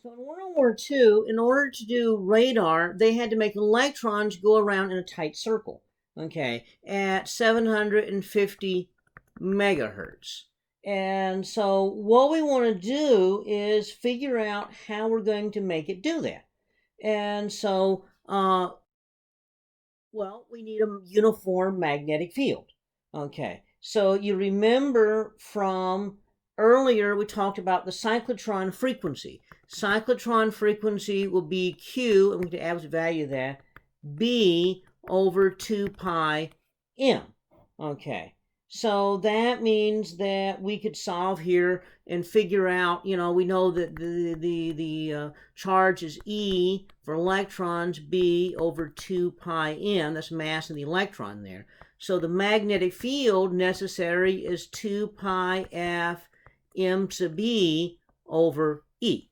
So in World War II, in order to do radar, they had to make electrons go around in a tight circle, okay, at 750 megahertz. And so what we want to do is figure out how we're going to make it do that. And so, well, we need a uniform magnetic field. Okay, so you remember from earlier we talked about the cyclotron frequency. Cyclotron frequency will be Q, I'm going to average value of that, B over 2 pi M. Okay, so that means that we could solve here and figure out, we know that the charge is E for electrons, B over 2 pi M. That's mass of the electron there. So the magnetic field necessary is 2 pi F M sub B over E.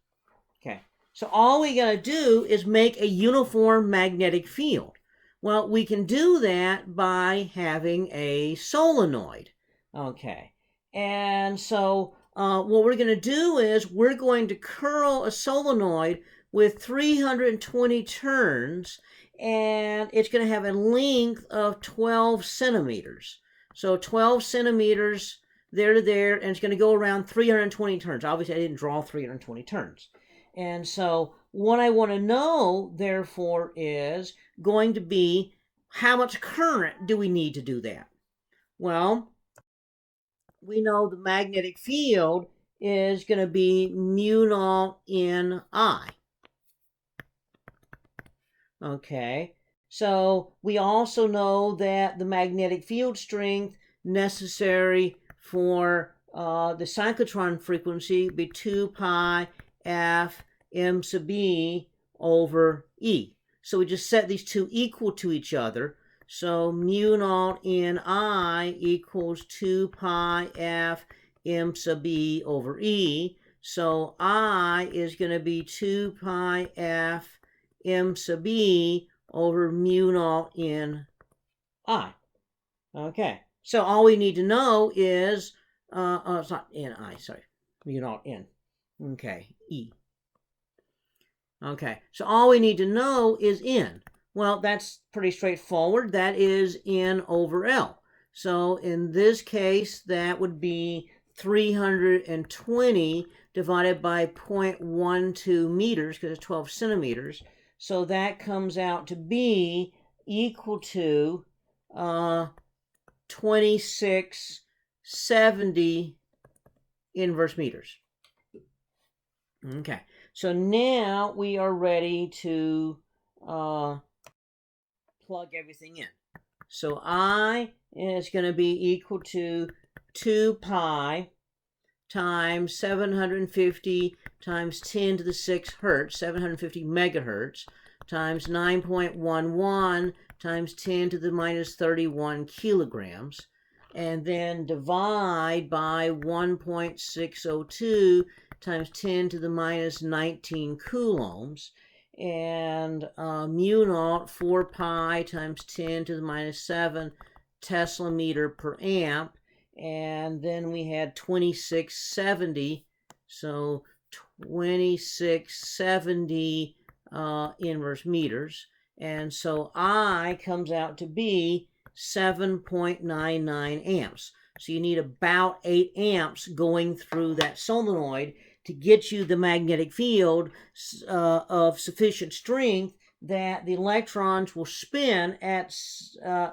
Okay, so all we got to do is make a uniform magnetic field. Well, we can do that by having a solenoid. Okay, and so what we're going to do is we're going to curl a solenoid with 320 turns, and it's going to have a length of 12 centimeters. So 12 centimeters there to there, and it's going to go around 320 turns. Obviously, I didn't draw 320 turns. And so what I want to know, therefore, is going to be how much current do we need to do that? Well, we know the magnetic field is going to be mu naught n I. Okay, so we also know that the magnetic field strength necessary for the cyclotron frequency be 2 pi F M sub B over E. So we just set these two equal to each other. So mu naught n I equals 2 pi F M sub B over E. So I is going to be 2 pi F M sub B over mu naught n I. Okay, so all we need to know is, it's not n I, sorry, mu naught n. Okay, E. Okay, so all we need to know is n. Well, that's pretty straightforward. That is n over L. So in this case, that would be 320 divided by 0.12 meters, because it's 12 centimeters. So that comes out to be equal to 2670 inverse meters. Okay, so now we are ready to plug everything in. So I is going to be equal to 2 pi times 750 times 10 to the 6 hertz, 750 megahertz, times 9.11 times 10 to the minus 31 kilograms, and then divide by 1.602 times 10 to the minus 19 coulombs, and mu naught 4 pi times 10 to the minus 7 Tesla meter per amp, and then we had 2670, so 2670 inverse meters, and so I comes out to be 7.99 amps. So you need about 8 amps going through that solenoid to get you the magnetic field of sufficient strength that the electrons will spin at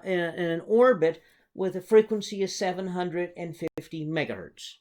in an orbit with a frequency of 750 megahertz.